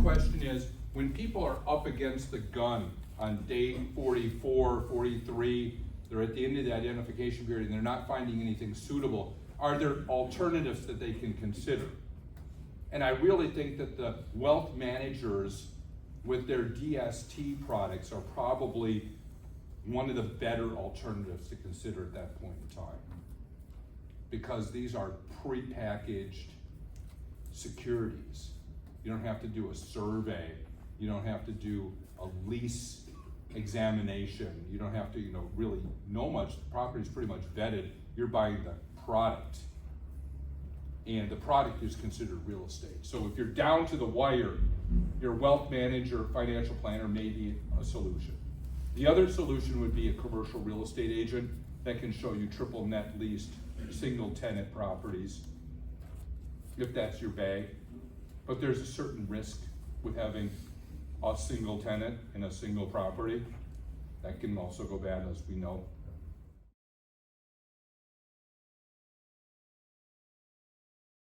question is, when people are up against the gun on day 44, 43, they're at the end of the identification period and they're not finding anything suitable, are there alternatives that they can consider? And I really think that the wealth managers with their DST products are probably one of the better alternatives to consider at that point in time. Because these are prepackaged securities. You don't have to do a survey. You don't have to do a lease examination. You don't have to, really know much. The property's pretty much vetted. You're buying the product. And the product is considered real estate. So if you're down to the wire, your wealth manager, financial planner may be a solution. The other solution would be a commercial real estate agent that can show you triple net leased, single tenant properties, if that's your bag. But there's a certain risk with having a single tenant in a single property. That can also go bad, as we know.